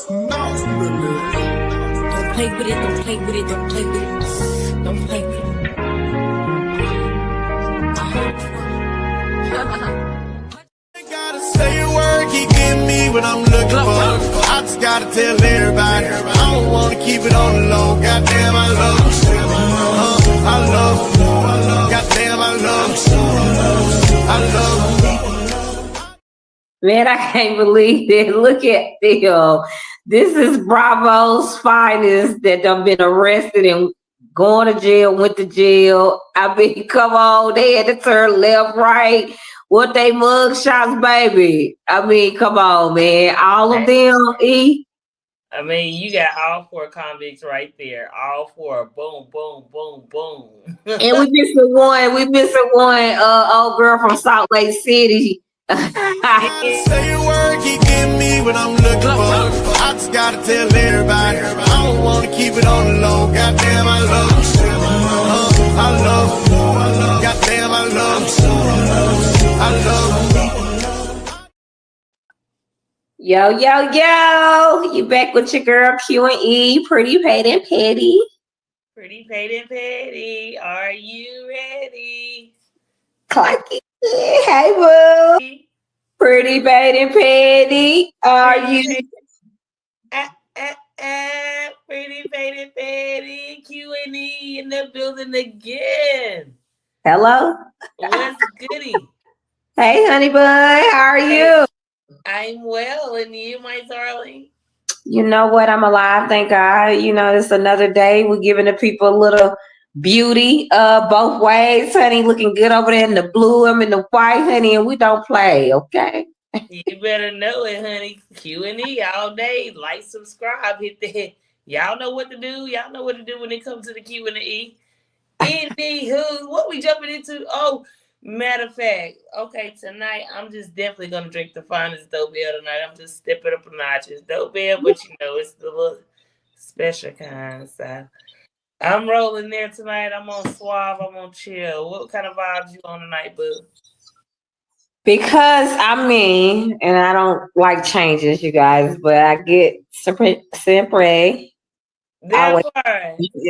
Don't play with it, don't play with it, don't play with it. Don't play with it. Gotta say a word, keep getting me what I'm looking for. I just gotta tell everybody, I don't wanna keep it on the low. Goddamn, I love you. I love you. Goddamn, I love you. I love you. Man, I can't believe it. Look at Theo. This is Bravo's finest that done been arrested and going to jail, went to jail. I mean, come on, they had to turn left, right. What they mug shots, baby. I mean, come on, man. All of them, I mean, you got all four convicts right there. All four. Boom, boom, boom, boom. And we missing one. We missing one. Old girl from Salt Lake City. Say a word, keep getting me what I'm looking for. I just gotta tell everybody, I don't wanna keep it on the low. Goddamn, I love you. I love you. Goddamn, I love you. I love you. Yo, yo, yo. You back with your girl Q&E, Pretty Paid and Petty. Pretty Paid and Petty. Are you ready? Clarky. Hey, boo. Pretty Paid and Petty. Are you? Pretty Paid and Petty. Q&E in the building again. Hello. What's goody? Hey, honey bun. How are you? I'm well, and you, my darling? You know what? I'm alive, thank God. You know, it's another day. We're giving the people a little beauty both ways, honey. Looking good over there in the blue and the white, honey, and we don't play, okay? You better know it, honey. Q&E all day. Like, subscribe, hit the. Y'all know what to do. Y'all know what to do when it comes to the Q&E. Anywho, what we jumping into? Oh, matter of fact, okay, tonight I'm just definitely gonna drink the finest dope ale tonight. I'm just stepping up a notch. It's dope ale, but you know it's the little special kind. So I'm rolling there tonight. I'm on suave. I'm on chill. What kind of vibes you on tonight, boo? Because I'm me, and I don't like changes, you guys, but I get sempre always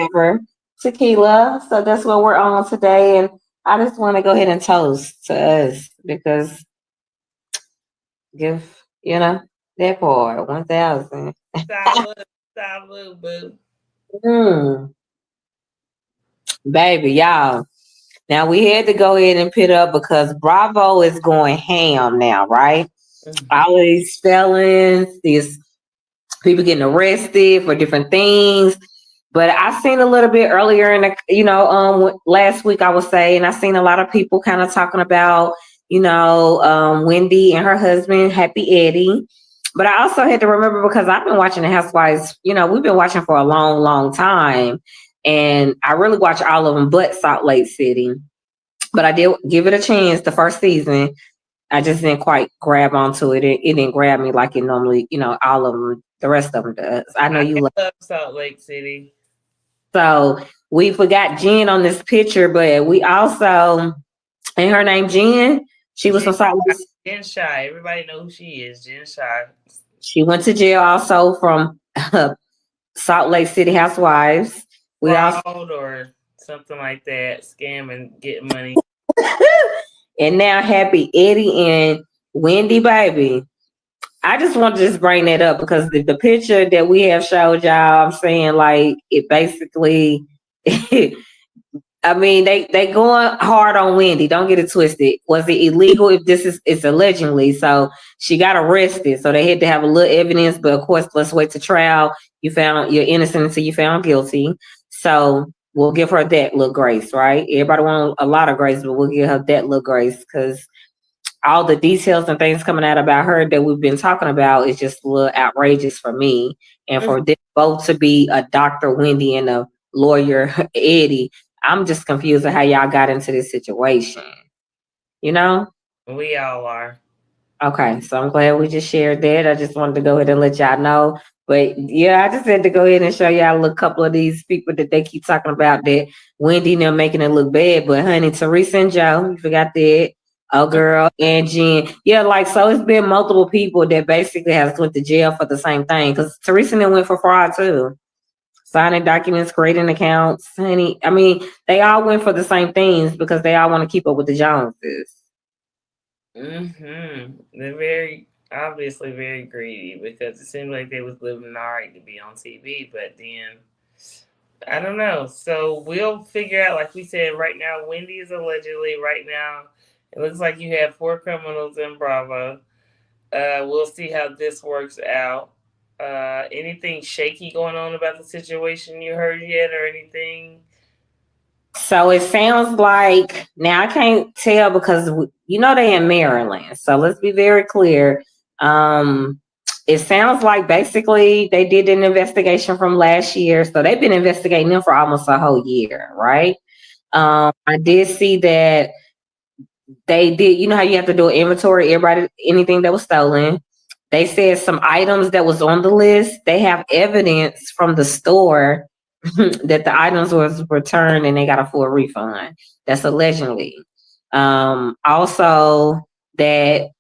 ever tequila. So that's what we're on today, and I just want to go ahead and toast to us because give, you know, that part 1,000. Salud, boo. Baby, y'all. Now we had to go ahead and pit up because Bravo is going ham now, right? Mm-hmm. All these felons, these people getting arrested for different things. But I seen a little bit earlier in the, last week I would say, and I seen a lot of people kind of talking about, Wendy and her husband, Happy Eddie. But I also had to remember because I've been watching the Housewives, we've been watching for a long, long time. And I really watch all of them but Salt Lake City. But I did give it a chance the first season. I just didn't quite grab onto it. It didn't grab me like it normally, all of them, the rest of them does. I know you love Salt Lake City. So we forgot Jen on this picture, but we also, and her name Jen, she was from Salt Lake. Jen Shy. Everybody know who she is, Jen Shy. She went to jail also from Salt Lake City Housewives. Fraud or something like that, scam and get money. And now Happy Eddie and Wendy, baby. I just want to just bring that up because the picture that we have showed y'all, I'm saying like it basically, I mean, they going hard on Wendy. Don't get it twisted. Was it illegal? If it's allegedly, so she got arrested. So they had to have a little evidence, but of course, let's wait to trial. You're innocent until you found guilty. So we'll give her that little grace, right? Everybody wants a lot of grace, but we'll give her that little grace because all the details and things coming out about her that we've been talking about is just a little outrageous for me. And for them both to be a Dr. Wendy and a lawyer Eddie, I'm just confused at how y'all got into this situation. We all are. Okay, so I'm glad we just shared that. I just wanted to go ahead and let y'all know. But yeah, I just had to go ahead and show y'all a couple of these people that they keep talking about that Wendy and them making it look bad. But honey, Teresa and Joe, you forgot that. Oh, girl, and Jen. Yeah, like, so it's been multiple people that basically has went to jail for the same thing. Because Teresa and went for fraud too. Signing documents, creating accounts, honey. I mean, they all went for the same things because they all want to keep up with the Joneses. They're very obviously very greedy because it seemed like they was living all right to be on TV, but then I don't know. So we'll figure out. Like we said, right now, Wendy is allegedly right now. It looks like you have 4 criminals in Bravo. We'll see how this works out. Anything shaky going on about the situation you heard yet, or anything? So it sounds like, now I can't tell because they in Maryland. So let's be very clear. It sounds like basically they did an investigation from last year. So they've been investigating them for almost a whole year, right? I did see that they did, how you have to do an inventory, everybody, anything that was stolen. They said some items that was on the list, they have evidence from the store that the items was returned and they got a full refund. That's allegedly. Also that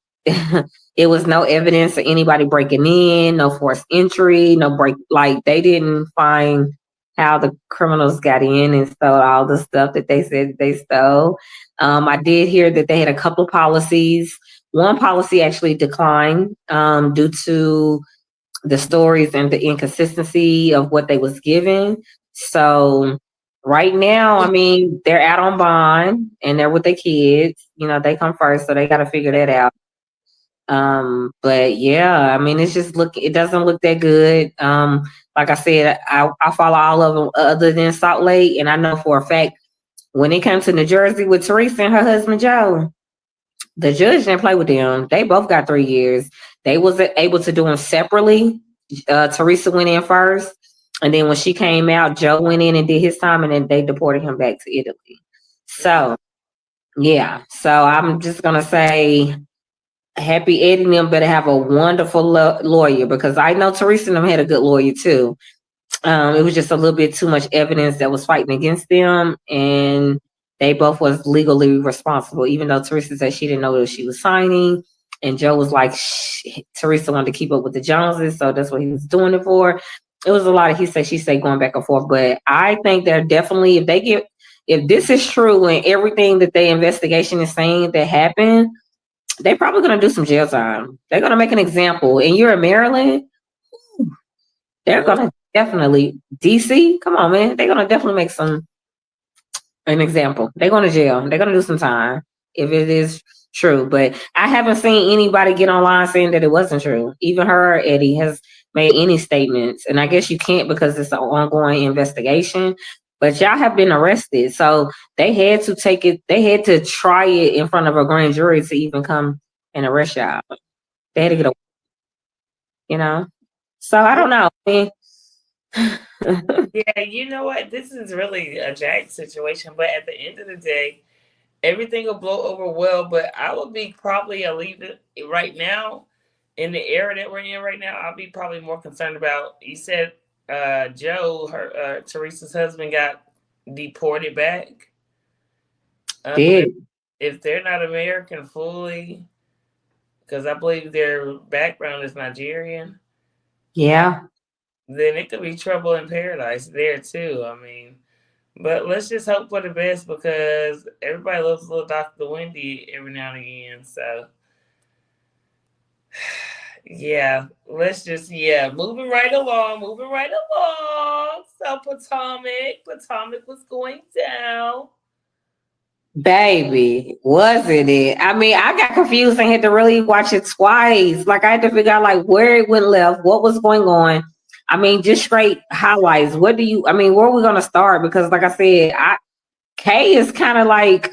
it was no evidence of anybody breaking in, no forced entry, no break. Like, they didn't find how the criminals got in and stole all the stuff that they said they stole. I did hear that they had a couple of policies. One policy actually declined due to the stories and the inconsistency of what they was given. So right now, I mean, they're out on bond and they're with their kids. They come first, so they got to figure that out. But yeah, I mean, it doesn't look that good. Like I said, I follow all of them other than Salt Lake, and I know for a fact when it comes to New Jersey with Teresa and her husband Joe, the judge didn't play with them. They both got 3 years. They wasn't able to do them separately. Teresa went in first, and then when she came out, Joe went in and did his time, and then they deported him back to Italy. So yeah, so I'm just gonna say, Happy Eddie and them better have a wonderful lawyer, because I know Teresa and them had a good lawyer too. It was just a little bit too much evidence that was fighting against them, and they both was legally responsible, even though Teresa said she didn't know what she was signing. And Joe was like, Teresa wanted to keep up with the Joneses, so that's what he was doing it for. It was a lot of he said, she said going back and forth. But I think they're definitely, if this is true and everything that the investigation is saying that happened, they're probably going to do some jail time. They're going to make an example. And you're in Maryland, they're going to definitely, DC, come on, man. They're going to definitely make an example. They're going to jail. They're going to do some time if it is true. But I haven't seen anybody get online saying that it wasn't true. Even her or Eddie has made any statements. And I guess you can't because it's an ongoing investigation. But y'all have been arrested. So they had to take it, they had to try it in front of a grand jury to even come and arrest y'all. They had to get a, So I don't know. Yeah, you know what? This is really a jacked situation, but at the end of the day, everything will blow over well. But I would be probably a leader right now in the era that we're in right now. I'll be probably more concerned about. You said Joe, her Teresa's husband, got deported back. If they're not American fully, because I believe their background is Nigerian. Yeah. Then it could be trouble in paradise there too. I mean, but let's just hope for the best because everybody loves little Dr. Wendy every now and again. So yeah, moving right along. So Potomac was going down. Baby, wasn't it? I mean, I got confused and had to really watch it twice. Like, I had to figure out like where it went left, what was going on. I mean, just straight highlights. Where are we gonna start? Because like I said, Kay is kind of like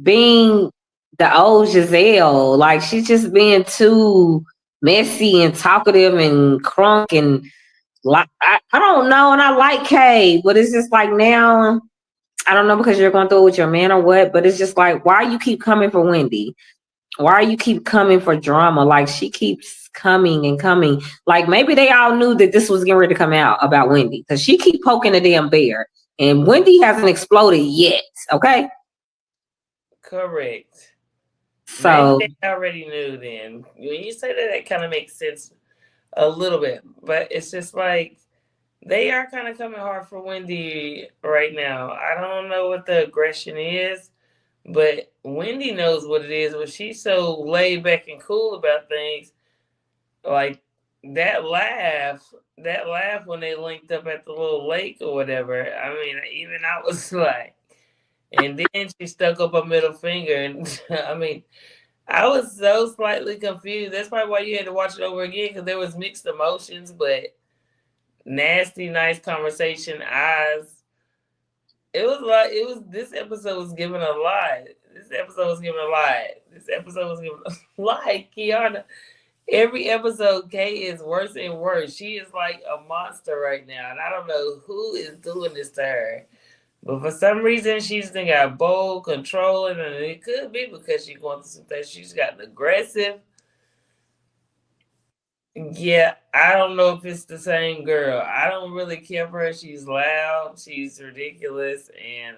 being the old Giselle. Like, she's just being too messy and talkative and crunk and like I don't know. And I like Kay, but it's just like now, I don't know because you're going through it with your man or what, but it's just like, why you keep coming for Wendy? Why you keep coming for drama? Like, she keeps coming and coming. Like, maybe they all knew that this was getting ready to come out about Wendy because she keep poking the damn bear. And Wendy hasn't exploded yet, okay? Correct. So maybe they already knew then. When you say that, that kind of makes sense a little bit. But it's just like they are kind of coming hard for Wendy right now. I don't know what the aggression is, but Wendy knows what it is. But she's so laid back and cool about things. Like that laugh when they linked up at the little lake or whatever. I mean, even I was like, and then she stuck up a middle finger, and I mean, I was so slightly confused. That's probably why you had to watch it over again because there was mixed emotions, but nasty, nice conversation, eyes. It was like it was. This episode was given a lot. This episode was given a lot. This episode was given a lot. Kiana, every episode, Kay is worse and worse. She is like a monster right now, and I don't know who is doing this to her. But for some reason, she's then got bold, controlling, and it could be because she's going through some things. She's gotten aggressive. Yeah, I don't know if it's the same girl. I don't really care for her. She's loud, she's ridiculous, and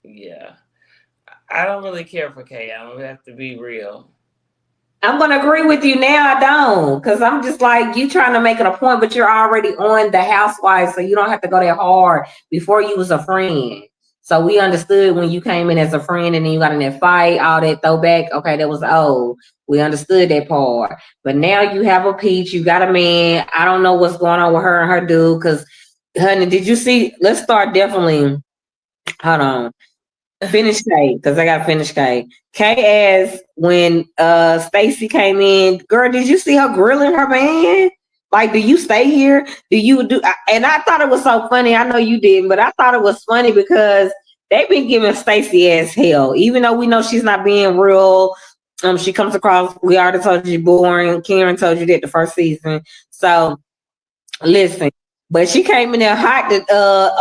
yeah, I don't really care for Kay. I don't have to be real. I'm gonna agree with you now. I don't, because I'm just like you trying to make it a point, but you're already on the Housewives, so you don't have to go that hard. Before you was a friend, so we understood when you came in as a friend, and then you got in that fight, all that throwback. Okay, that was old. We understood that part, but now you have a peach. You got a man. I don't know what's going on with her and her dude. Because, honey, did you see? Let's start definitely. Hold on. Finish K, because I got finish K. K asked when Stacy came in, girl, did you see her grilling her man? Like, do you stay here? Do you do? And I thought it was so funny. I know you didn't, but I thought it was funny because they've been giving Stacy as hell, even though we know she's not being real. She comes across. We already told you boring. Karen told you that the first season. So listen. But she came in there hot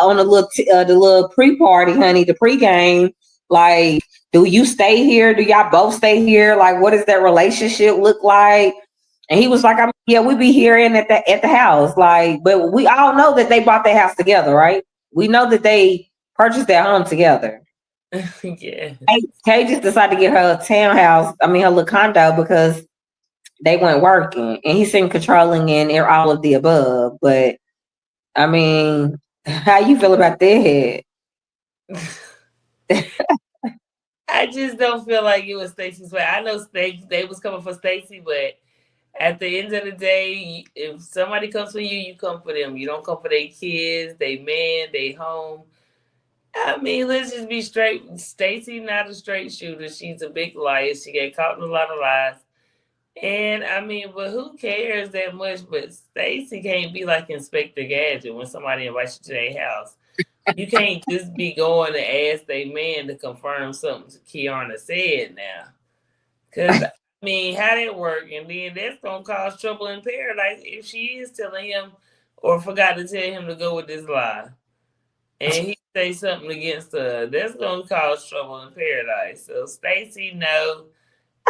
on the little pre-party, honey, the pre-game. Like, do you stay here? Do y'all both stay here? Like, what does that relationship look like? And he was like, yeah, we be here and at the house. Like, but we all know that they bought their house together, right? We know that they purchased their home together. Yeah. Kay just decided to get her townhouse, her little condo, because they weren't working. And he seemed controlling and all of the above. But I mean, how you feel about that? I just don't feel like it was Stacey's way. I know they was coming for Stacey, but at the end of the day, if somebody comes for you, you come for them. You don't come for their kids, they man, they home. I mean, let's just be straight. Stacey not a straight shooter. She's a big liar. She got caught in a lot of lies. And I mean, but who cares that much? But Stacey can't be like Inspector Gadget when somebody invites you to their house. You can't just be going to ask their man to confirm something Kiana said now. Because, I mean, how that work? And then that's going to cause trouble in paradise if she is telling him or forgot to tell him to go with this lie. And he say something against her. That's going to cause trouble in paradise. So, Stacey, no.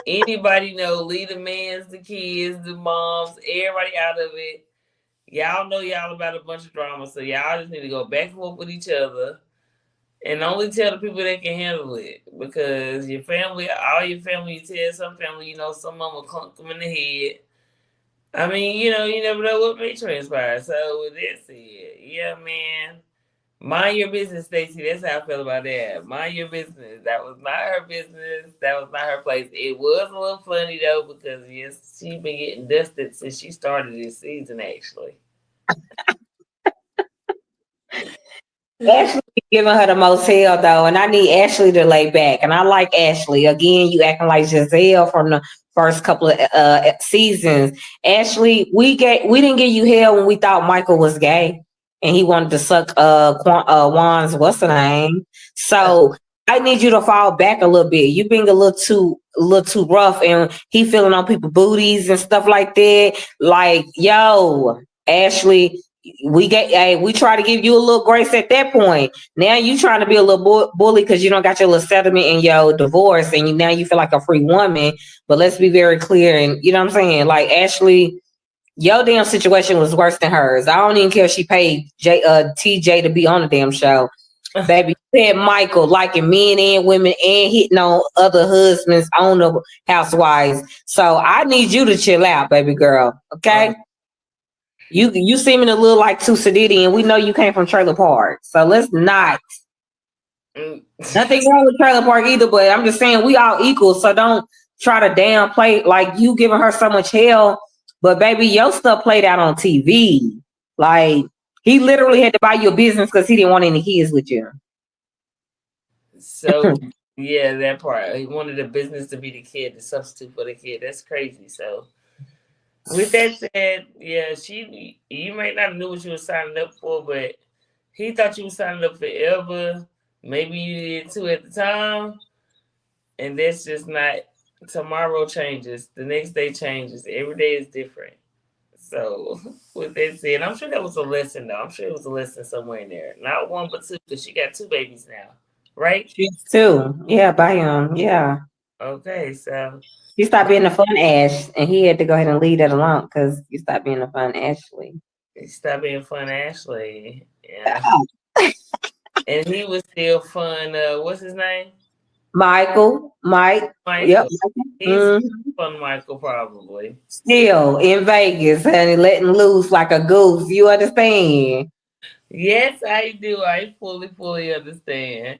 Anybody know, leave the mans, the kids, the moms, everybody out of it. Y'all know y'all about a bunch of drama, so y'all just need to go back and forth with each other and only tell the people that can handle it. Because your family, all your family, you tell some family, some of them will clunk them in the head. I mean, you never know what may transpire. So with that said, yeah, man. Mind your business, Stacey. That's how I feel about that. Mind your business. That was not her business. That was not her place. It was a little funny, though, because, yes, she's been getting dusted since she started this season, actually. Ashley giving her the most hell, though, and I need Ashley to lay back. And I like Ashley. Again, you acting like Giselle from the first couple of seasons. Ashley, we didn't give you hell when we thought Michael was gay. And he wanted to suck Juan's what's the name. So I need you to fall back a little bit. You being a little too rough, and he feeling on people's booties and stuff like that. Like, yo, Ashley, we try to give you a little grace at that point. Now you trying to be a little bully because you don't got your little settlement in your divorce, and now you feel like a free woman. But let's be very clear, and you know what I'm saying? Like, Ashley, your damn situation was worse than hers. I don't even care if she paid TJ to be on the damn show. Baby, you had Michael liking men and women and hitting on other husbands on the housewives. So I need you to chill out, baby girl. Okay? You seeming a little like Too Sadiddy, and we know you came from Trailer Park. So let's not. Nothing wrong with Trailer Park either, but I'm just saying we all equal. So don't try to downplay like you giving her so much hell. But baby, your stuff played out on TV. Like he literally had to buy you a business because he didn't want any kids with you. So yeah, that part. He wanted the business to be the kid, the substitute for the kid. That's crazy. So with that said, yeah, you might not know what you were signing up for, but he thought you were signing up forever. Maybe you did too at the time. And that's just not tomorrow changes. The next day changes. Every day is different. So with that said, I'm sure that was a lesson though. I'm sure it was a lesson somewhere in there. Not one but two, because she got two babies now. Right? She's two. Yeah, by him. Yeah. Okay, so She stopped being a fun Ash, and he had to go ahead and leave that alone because you stopped being a fun Ashley. stop being fun, Ashley. Yeah. And he was still fun. What's his name? Mike. Yep. Michael. He's fun, Michael, probably. Still in Vegas, honey, letting loose like a goose. You understand? Yes, I do. I fully understand.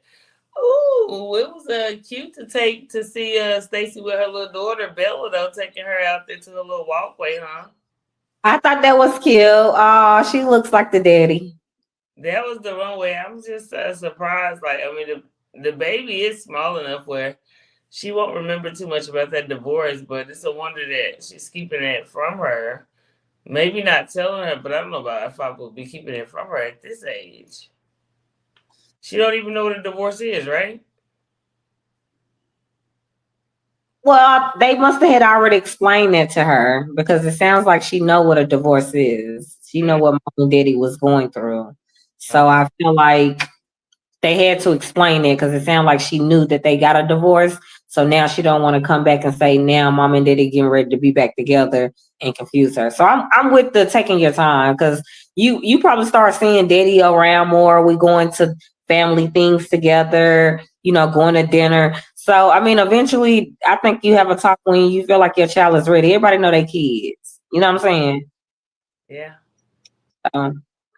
Ooh, it was cute to see Stacy with her little daughter Bella though, taking her out there to the little walkway, huh? I thought that was cute. Oh, she looks like the daddy. That was the runway. I'm just surprised. Like, I mean, the baby is small enough where she won't remember too much about that divorce, but it's a wonder that she's keeping it from her. Maybe not telling her, but I don't know about if I would be keeping it from her at this age. She don't even know what a divorce is, right? Well, they must have had already explained that to her because it sounds like she know what a divorce is. She know what mom and daddy was going through. So I feel like they had to explain it because it sounded like she knew that they got a divorce. So now she don't want to come back and say now mom and daddy getting ready to be back together and confuse her. So I'm with the taking your time because you probably start seeing daddy around more. We going to family things together, going to dinner. So I mean, eventually, I think you have a talk when you feel like your child is ready. Everybody know they kids. You know what I'm saying? Yeah.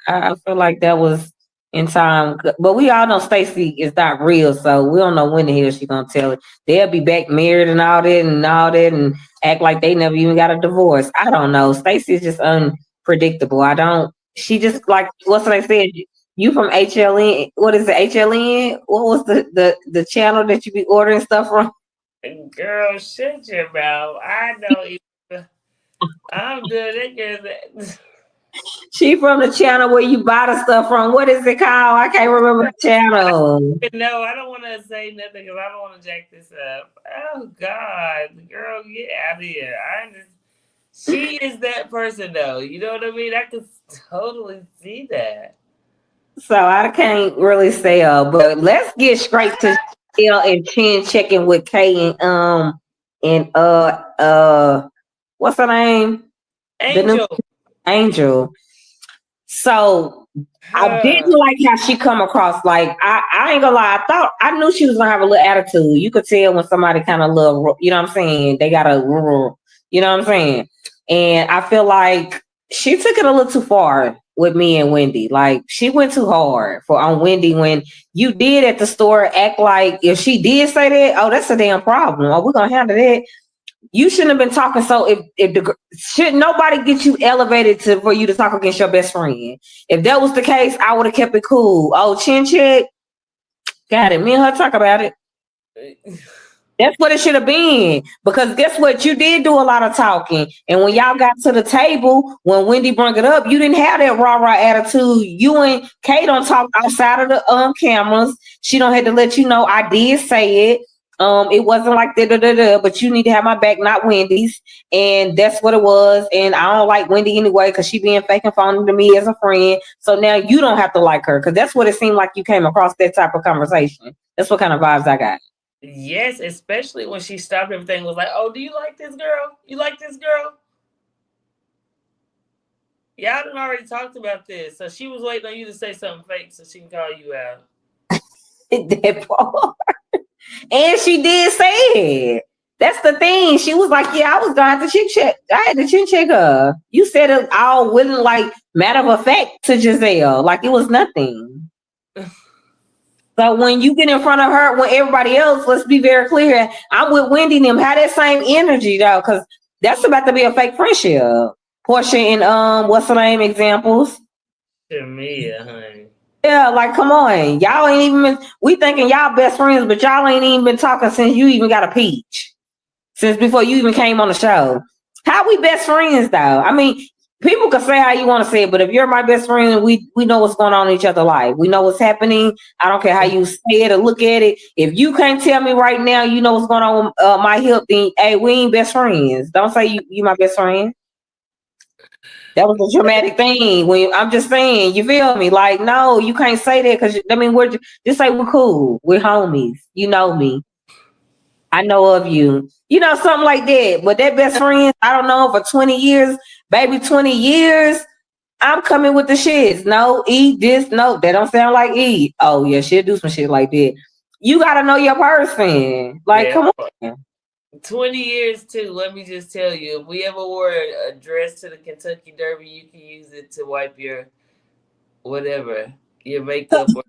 I feel like that was in time, but we all know Stacey is not real, so we don't know when the hell she's gonna tell it. They'll be back married and all that, and act like they never even got a divorce. I don't know. Stacey is just unpredictable. I don't. She just like what's what I said. You from HLN? What is it? HLN? What was the channel that you be ordering stuff from? Girl, shut your mouth. I don't even. I'm doing it. She from the channel where you buy the stuff from. What is it called? I can't remember the channel. No, I don't want to say nothing because I don't want to jack this up. Oh God, girl, get out of here. She is that person though. You know what I mean? I can totally see that. So I can't really say but let's get straight to L and Chin checking with Kay and what's her name? Angel. Angel. So I didn't like how she come across. Like I ain't gonna lie, I knew she was gonna have a little attitude. You could tell when somebody kind of little, you know what I'm saying? They got a, you know what I'm saying? And I feel like she took it a little too far with me and Wendy. Like she went too hard on Wendy when you did at the store act like if she did say that, oh, that's a damn problem. Oh, we're gonna handle that. You shouldn't have been talking. So should nobody get you elevated for you to talk against your best friend? If that was the case, I would have kept it cool. Oh, chin check. Got it. Me and her talk about it. That's what it should have been. Because guess what? You did do a lot of talking. And when y'all got to the table, when Wendy brought it up, you didn't have that rah-rah attitude. You and Kay don't talk outside of the cameras. She don't have to let you know I did say it. It wasn't like that, but you need to have my back, not Wendy's. And that's what it was. And I don't like Wendy anyway, because she being fake and phony to me as a friend. So now you don't have to like her, because that's what it seemed like you came across that type of conversation. That's what kind of vibes I got. Yes, especially when she stopped everything and was like, oh, do you like this girl? You like this girl? Y'all done already talked about this. So she was waiting on you to say something fake so she can call you out. That part. And she did say it. That's the thing. She was like, "Yeah, I was gonna have to chin check. I had to chin check her." You said it all wouldn't like matter of fact to Giselle, like it was nothing. So when you get in front of her, when everybody else, let's be very clear. I'm with Wendy and them. Have that same energy though, because that's about to be a fake friendship. Portia and what's her name? Examples. Shamia, honey. Yeah, like come on, y'all ain't even been. We thinking y'all best friends, but y'all ain't even been talking since you even got a peach. Since before you even came on the show. How we best friends though? I mean, people can say how you want to say it, but if you're my best friend, we know what's going on in each other's life. We know what's happening. I don't care how you say it or look at it. If you can't tell me right now, you know what's going on with my hip, then hey, we ain't best friends. Don't say you my best friend. That was a dramatic thing. When I'm just saying, you feel me? Like, no, you can't say that because I mean, we're just say we're cool. We're homies. You know me. I know of you. You know, something like that. But that best friend, I don't know, for 20 years, baby, 20 years, I'm coming with the shits. No, eat this. No, that don't sound like eat. Oh, yeah, she'll do some shit like that. You got to know your person. Like, come on. 20 years, too. Let me just tell you, if we ever wore a dress to the Kentucky Derby, you can use it to wipe your whatever, your makeup or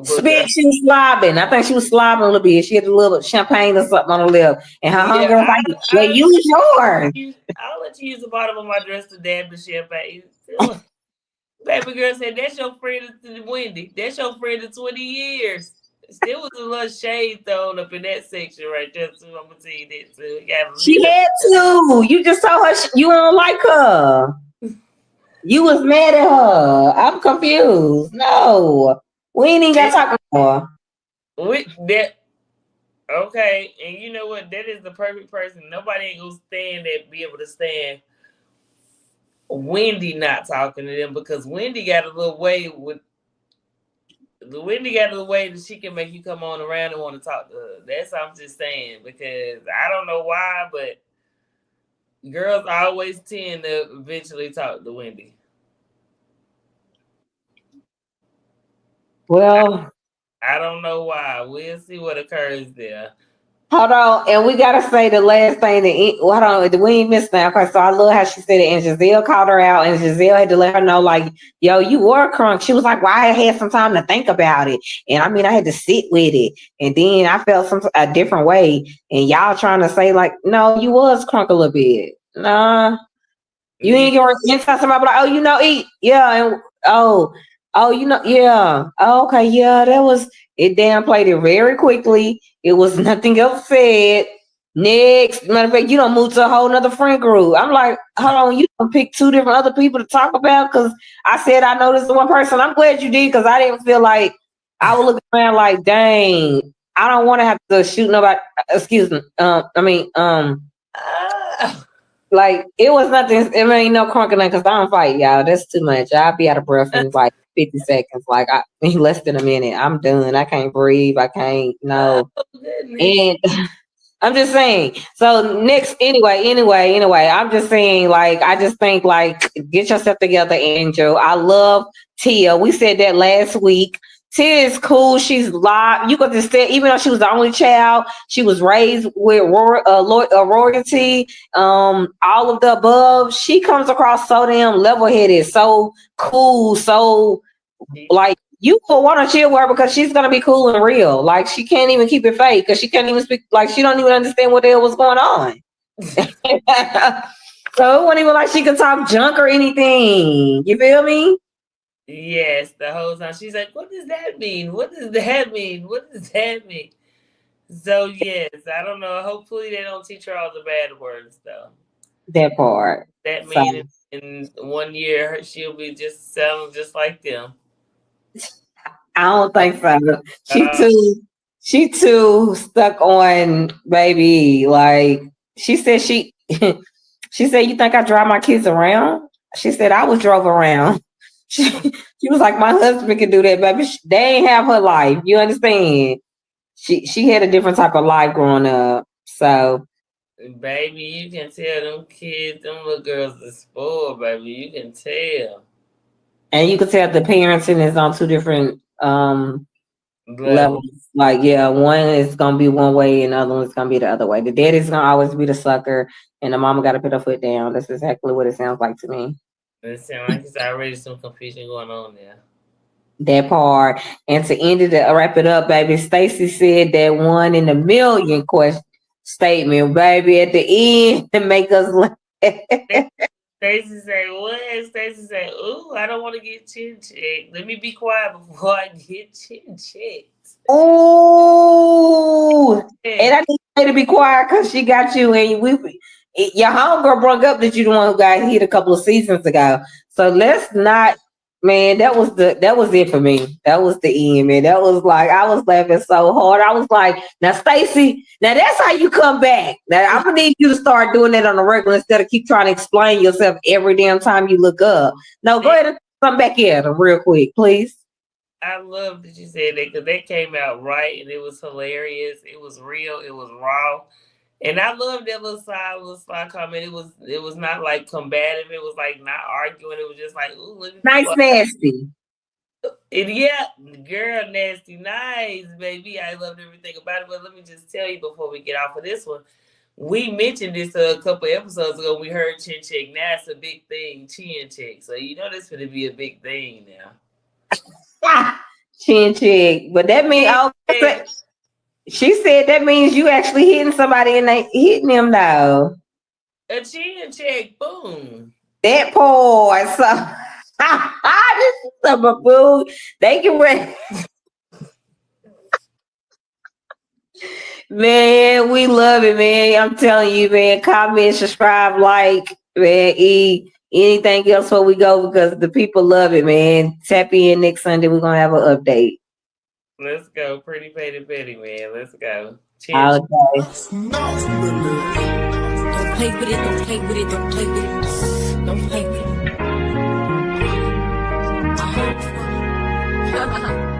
Spit, she was slobbing. I think she was slobbing a little bit. She had a little champagne or something on her lip. And her hunger was like, well, use yours. I'll let you use the bottom of my dress to dab the champagne. Baby girl said, that's your friend, Wendy. That's your friend of 20 years. Still was a little shade thrown up in that section right there, too. I'm going to tell you that, too. She had to. You just told her you don't like her. You was mad at her. I'm confused. No. We ain't even got to talk more. With that, okay, and you know what? That is the perfect person. Nobody ain't gonna stand that, be able to stand Wendy not talking to them because Wendy got a little way that she can make you come on around and want to talk to her. That's what I'm just saying because I don't know why, but girls always tend to eventually talk to Wendy. Well, I don't know why. We'll see what occurs there. Hold on, and we gotta say the last thing that hold on, we ain't missed that. Okay, so I love how she said it, and Giselle called her out, and Giselle had to let her know, like, yo, you were crunk. She was like, well, I had some time to think about it, and I mean, I had to sit with it, and then I felt a different way, and y'all trying to say like, no, you was crunk a little bit. Nah, you ain't gonna inside somebody like, oh, you know, eat, yeah, and oh, you know, yeah, oh, okay, yeah, that was it. Downplayed it very quickly. It was nothing else said. Next, matter of fact, you don't move to a whole nother friend group. I'm like, hold on, you don't pick two different other people to talk about because I said I know this is one person. I'm glad you did because I didn't feel like I was looking around like, dang, I don't want to have to shoot nobody. Excuse me. Like it was nothing. It ain't no crunking because I don't fight, y'all. That's too much. I'll be out of breath in like 50 seconds. Like less than a minute. I'm done. I can't breathe. I can't. No. And I'm just saying. So next, anyway. I'm just saying. Like I just think like get yourself together, Angel. I love Tia. We said that last week. Tia is cool. She's live. You could just say, even though she was the only child, she was raised with royalty. All of the above. She comes across so damn level-headed, so cool, so like you will want to chill with her because she's gonna be cool and real. Like she can't even keep it fake because she can't even speak. Like she don't even understand what the hell was going on. So it wasn't even like she could talk junk or anything. You feel me? Yes, the whole time. She's like, what does that mean? What does that mean? What does that mean? So, yes, I don't know. Hopefully they don't teach her all the bad words, though. That part. That means in 1 year, she'll be just sounding just like them. I don't think so. She too stuck on baby. Like she said she said, you think I drive my kids around? She said I was drove around. She was like, my husband can do that, baby. They ain't have her life. You understand? She had a different type of life growing up. So, baby, you can tell them kids, them little girls are spoiled, baby. You can tell. And you can tell the parenting is on two different levels. Like, yeah, one is gonna be one way and the other one's gonna be the other way. The daddy's gonna always be the sucker and the mama gotta put her foot down. That's exactly what it sounds like to me. It sounds like it's already some confusion going on there. That part. And to end it, wrap it up, baby, Stacey said that 1 in a million question statement, baby, at the end to make us laugh. Stacey say, what? Stacey say, ooh, I don't want to get chin checked. Let me be quiet before I get chin checked. Ooh. And I need you to be quiet because she got you and your homegirl brought up that you the one who got hit a couple of seasons ago. So let's not, man, that was it for me. That was the end, man. That was like, I was laughing so hard. I was like, now Stacey, now that's how you come back. Now I'm gonna need you to start doing that on a regular instead of keep trying to explain yourself every damn time you look up. No, go ahead and come back at her real quick, please. I love that you said that because that came out right and it was hilarious. It was real. It was raw. And I love that little side comment. It was not like combative. It was like not arguing. It was just like, ooh, look at nice, nasty. And yeah, girl, nasty, nice, baby. I loved everything about it. But let me just tell you before we get off of this one, we mentioned this a couple episodes ago. We heard chin check. Now it's a big thing, chin check. So you know this going to be a big thing now. Chin check. But that means she said that means you actually hitting somebody and they hitting them though. A chin check, boom. That part. So this is some boo. They can ready. Man, we love it, man. I'm telling you, man. Comment, subscribe, like, man. Anything else before we go because the people love it, man. Tap in next Sunday. We're gonna have an update. Let's go, pretty petty, man. Let's go. Cheers. Okay. Don't play with it. Don't play with it. Don't play with it. Don't play with it. I hope.